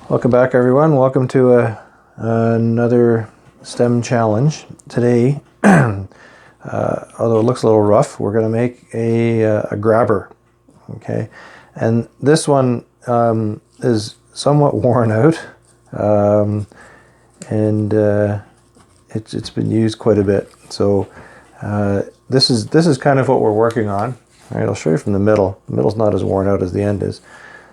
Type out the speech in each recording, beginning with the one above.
Welcome back, everyone. Welcome to another STEM challenge. Today, although it looks a little rough, we're going to make a grabber. Okay, and this one is somewhat worn out, and it's been used quite a bit. So this is kind of what we're working on. All right, I'll show you from the middle. The middle's not as worn out as the end is.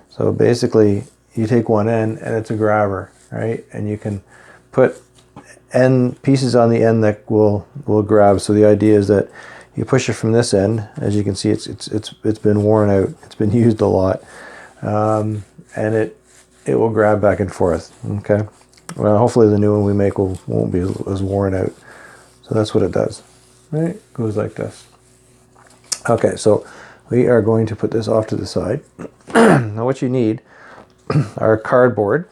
So basically, you take one end and it's a grabber, right? And you can put end pieces on the end that will grab. So the idea is that you push it from this end. As you can see, it's been worn out. It's been used a lot, and it will grab back and forth. Okay. Well, hopefully the new one we make won't be as worn out. So that's what it does, right? It goes like this. Okay, so we are going to put this off to the side. Now what you need are cardboard.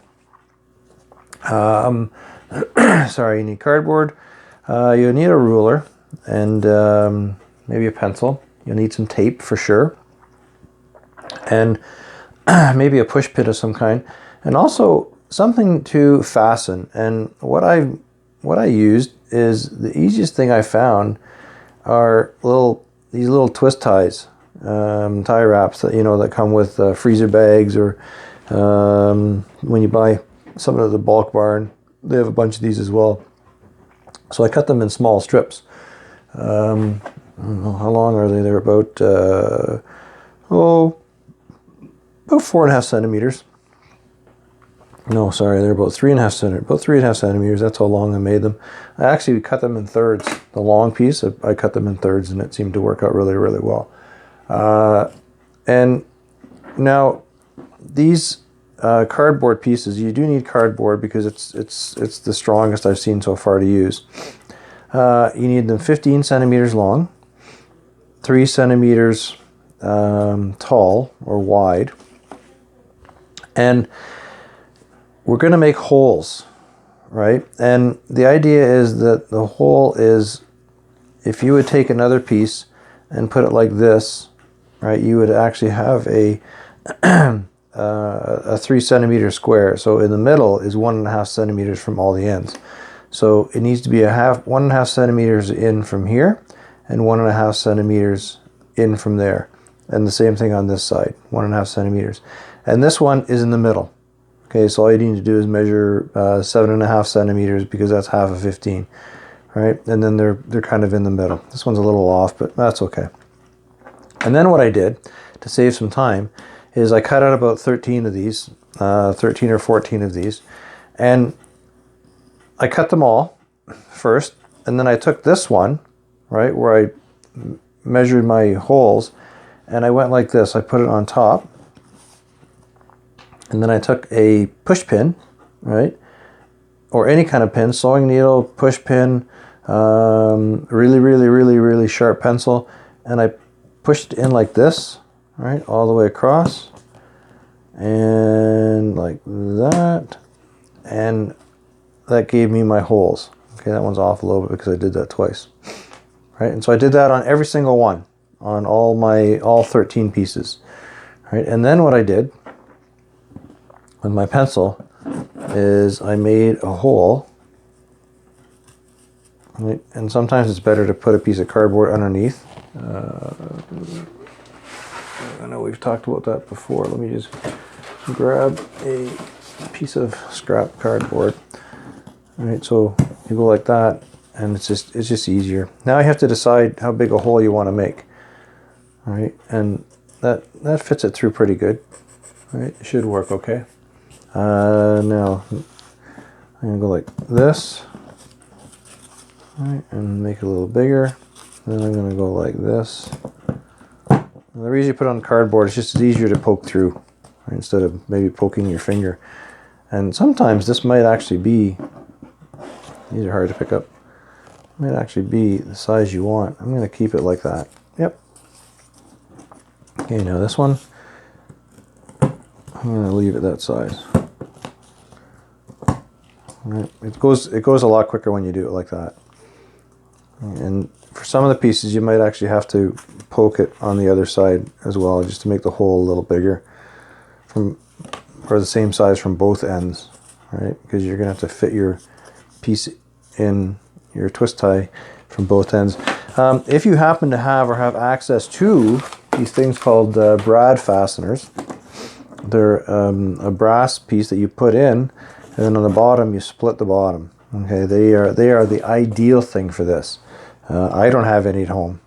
Sorry, you need cardboard. You'll need a ruler and maybe a pencil. You'll need some tape for sure. And maybe a push pin of some kind. And also something to fasten. And what I used is the easiest thing I found are these little twist ties, tie wraps that that come with freezer bags, or when you buy something at the bulk barn, they have a bunch of these as well. So I cut them in small strips. I don't know, how long are they? They're about 4.5 centimeters. No, sorry, they're about 3.5 centimeters. That's how long I made them. I actually cut them in thirds. The long piece, I cut them in thirds, and it seemed to work out really, really well. And now these cardboard pieces, you do need cardboard because it's the strongest I've seen so far to use. You need them 15 centimeters long, 3 centimeters tall or wide, and we're going to make holes, right? And the idea is that the hole is, if you would take another piece and put it like this, right, you would actually have a 3 centimeter square. So in the middle is 1.5 centimeters from all the ends. So it needs to be 1.5 centimeters in from here and 1.5 centimeters in from there. And the same thing on this side, 1.5 centimeters. And this one is in the middle. Okay, so all you need to do is measure 7.5 centimeters because that's half of 15, right? And then they're kind of in the middle. This one's a little off, but that's okay. And then what I did to save some time is I cut out about 13 of these, 13 or 14 of these, and I cut them all first, and then I took this one, right, where I measured my holes, and I went like this. I put it on top. And then I took a push pin, right, or any kind of pin, sewing needle, push pin, really, really, really, really sharp pencil, and I pushed it in like this, right, all the way across, and like that, and that gave me my holes. Okay, that one's off a little bit because I did that twice, right, and so I did that on every single one, on all 13 pieces, right, and then what I did with my pencil is I made a hole, right? And sometimes it's better to put a piece of cardboard underneath. I know we've talked about that before. Let me just grab a piece of scrap cardboard. All right, so you go like that, and it's just easier. Now you have to decide how big a hole you want to make. All right, and that fits it through pretty good. All right, it should work okay. Now I'm gonna go like this, right, and make it a little bigger. Then I'm gonna go like this. And the reason you put it on cardboard is just it's easier to poke through, right, instead of maybe poking your finger. And sometimes this might actually be, these are hard to pick up, might actually be the size you want. I'm gonna keep it like that. Yep. Okay, now this one, I'm gonna leave it that size. Right. It goes a lot quicker when you do it like that. And for some of the pieces, you might actually have to poke it on the other side as well, just to make the hole a little bigger. From or the same size from both ends, right? Because you're going to have to fit your piece in your twist tie from both ends. If you happen to have or have access to these things called brad fasteners, they're a brass piece that you put in, and then on the bottom you split the bottom. Okay, they are the ideal thing for this. I don't have any at home.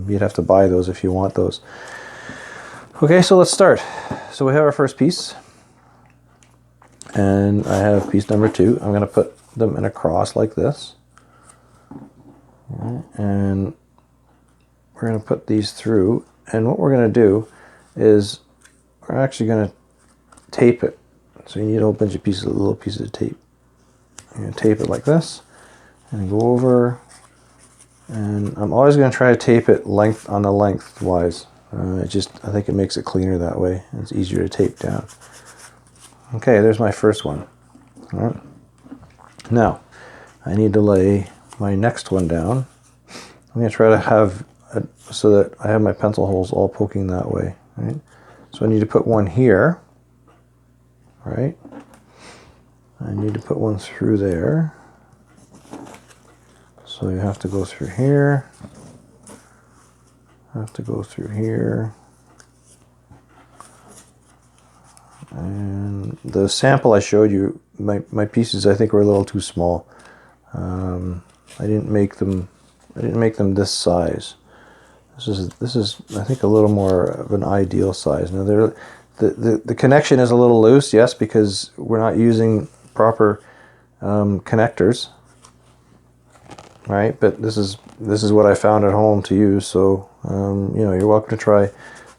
You'd have to buy those if you want those. Okay, so let's start. So we have our first piece, and I have piece number 2. I'm going to put them in a cross like this, and we're going to put these through. And what we're going to do is we're actually going to tape it. So you need a whole bunch of little pieces of tape. You're going to tape it like this, and go over. And I'm always going to try to tape it on the lengthwise. I think it makes it cleaner that way. It's easier to tape down. Okay, there's my first one. All right. Now, I need to lay my next one down. I'm going to try to have so that I have my pencil holes all poking that way. Right. So I need to put one here. Right. I need to put one through there. So you have to go through here. Have to go through here. And the sample I showed you, my pieces I think were a little too small. I didn't make them this size. This is I think a little more of an ideal size. Now the connection is a little loose, yes, because we're not using proper connectors. Right, but this is what I found at home to use. So you're welcome to try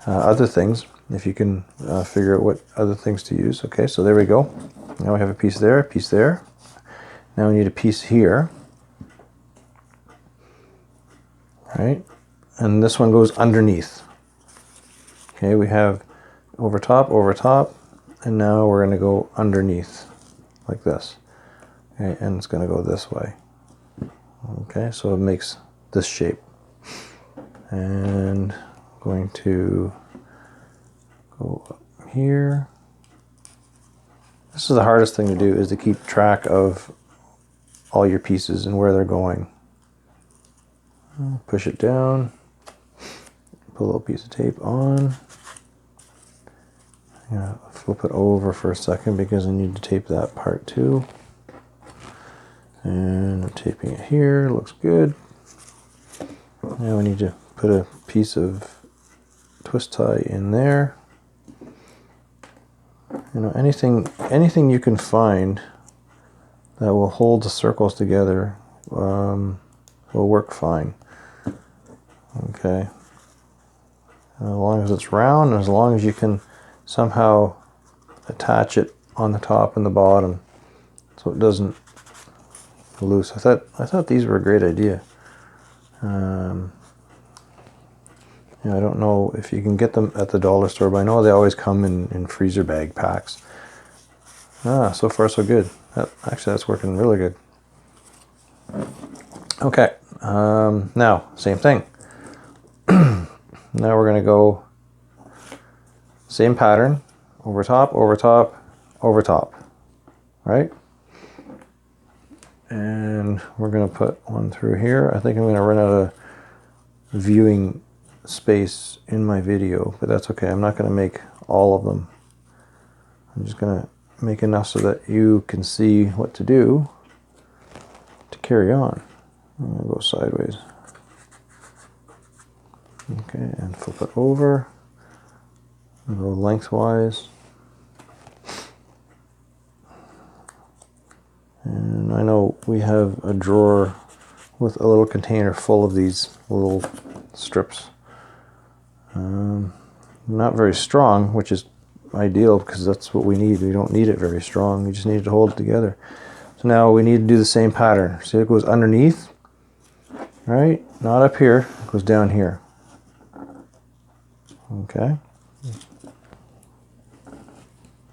other things if you can figure out what other things to use. Okay, so there we go. Now we have a piece there, a piece there. Now we need a piece here. Right, and this one goes underneath. Okay, we have over top, and now we're going to go underneath like this. Okay, and it's going to go this way. Okay, so it makes this shape. And I'm going to go up here. This is the hardest thing to do, is to keep track of all your pieces and where they're going. Push it down, put a little piece of tape on. I'm gonna flip it over for a second because I need to tape that part too. And I'm taping it here, looks good. Now we need to put a piece of twist tie in there. Anything you can find that will hold the circles together will work fine. Okay. As long as it's round, as long as you can somehow attach it on the top and the bottom so it doesn't loose. I thought these were a great idea. I don't know if you can get them at the dollar store, but I know they always come in freezer bag packs. So far so good. Actually, that's working really good. Okay, now same thing. Now we're going to go same pattern, over top, over top, over top, right? And we're going to put one through here. I think I'm going to run out of viewing space in my video, but that's okay. I'm not going to make all of them. I'm just going to make enough so that you can see what to do to carry on. I'm going to go sideways. Okay, and flip it over. And go lengthwise. And I know we have a drawer with a little container full of these little strips. Not very strong, which is ideal because that's what we need. We don't need it very strong. We just need it to hold it together. So now we need to do the same pattern. See, it goes underneath, right? Not up here. It goes down here. Okay.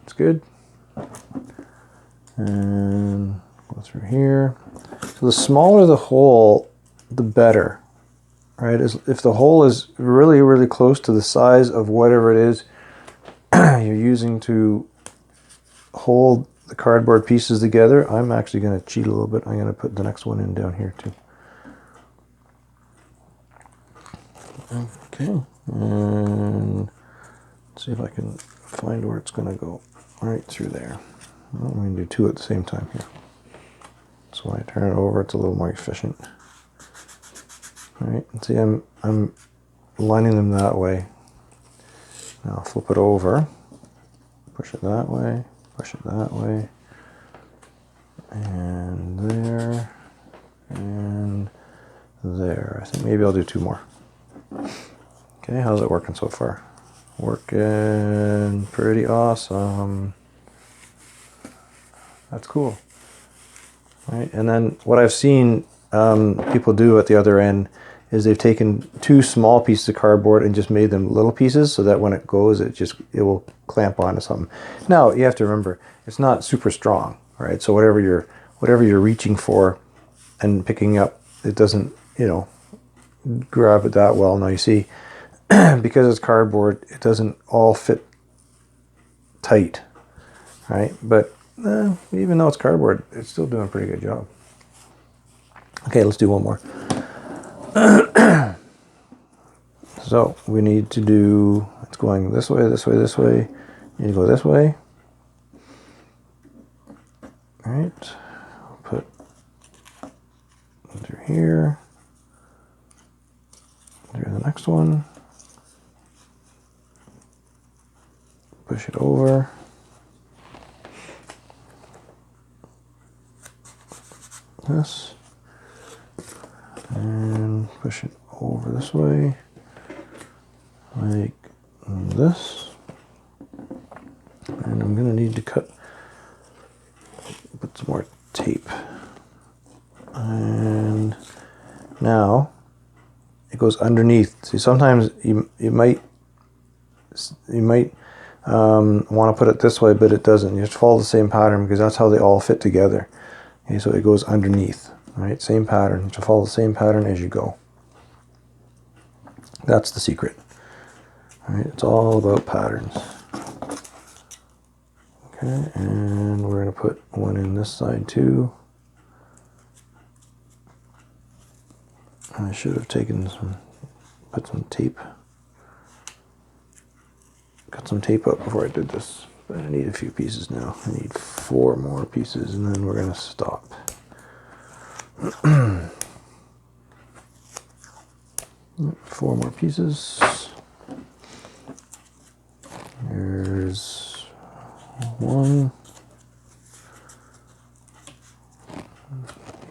It's good. And go through here. So the smaller the hole, the better. Right? If the hole is really, really close to the size of whatever it is you're using to hold the cardboard pieces together. I'm actually going to cheat a little bit. I'm going to put the next one in down here too. Okay, and let's see if I can find where it's going to go. Right through there. Well, I'm going to do two at the same time here. So when I turn it over, it's a little more efficient. All right, and see, I'm lining them that way. Now I'll flip it over, push it that way, push it that way, and there, and there. I think maybe I'll do two more. Okay, how's it working so far? Working pretty awesome. That's cool. All right, and then what I've seen people do at the other end is they've taken two small pieces of cardboard and just made them little pieces so that when it goes, it will clamp onto something. Now you have to remember, it's not super strong, right? So whatever you're reaching for and picking up, it doesn't, grab it that well. Now you see, because it's cardboard, it doesn't all fit tight, right? But even though it's cardboard, it's still doing a pretty good job. Okay, let's do one more. So we need to do, it's going this way, this way, this way. You need to go this way. All right, I'll put through here. Do the next one. Push it over. This. And push it over this way. Like this. And I'm going to need to put some more tape. And now it goes underneath. See, sometimes you might want to put it this way, but it doesn't. You have to follow the same pattern because that's how they all fit together. Okay, so it goes underneath. Right, same pattern. You have to follow the same pattern as you go. That's the secret. All right, it's all about patterns. Okay, and we're going to put one in this side too. I should have put some tape. Got some tape up before I did this, but I need a few pieces now. I need 4 more pieces and then we're going to stop. 4 more pieces. Here's 1.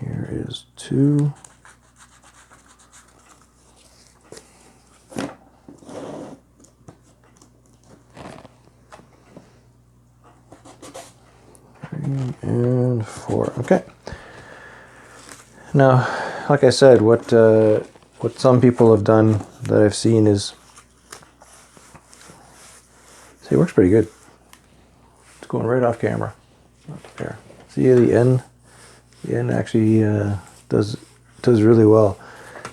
Here is 2. And 4. Okay. Now, like I said, what some people have done that I've seen is, see, it works pretty good. It's going right off camera. Not there. See the end? The end actually does really well.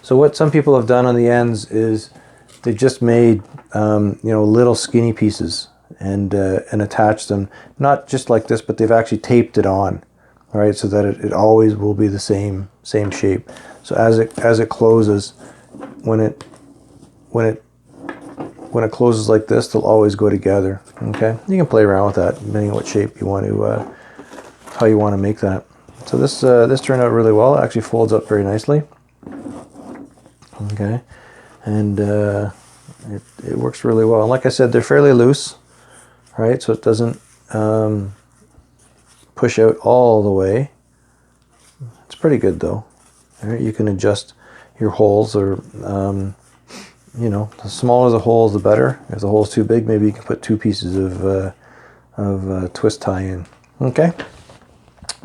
So what some people have done on the ends is they've just made little skinny pieces and attached them, not just like this, but they've actually taped it on, right, so that it always will be the same shape. So as it closes, when it closes like this, they'll always go together. Okay, you can play around with that depending on what shape you want to, how you want to make that. So this turned out really well. It actually folds up very nicely. Okay, and it works really well. And like I said, they're fairly loose, right? So it doesn't push out all the way. It's pretty good though. All right, you can adjust your holes, or the smaller the holes, the better. If the hole's too big, maybe you can put 2 pieces of twist tie in. Okay,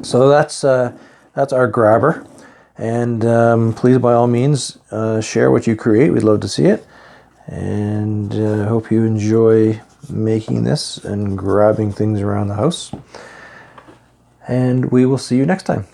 so that's our grabber. And please, by all means, share what you create. We'd love to see it. And hope you enjoy making this and grabbing things around the house. And we will see you next time.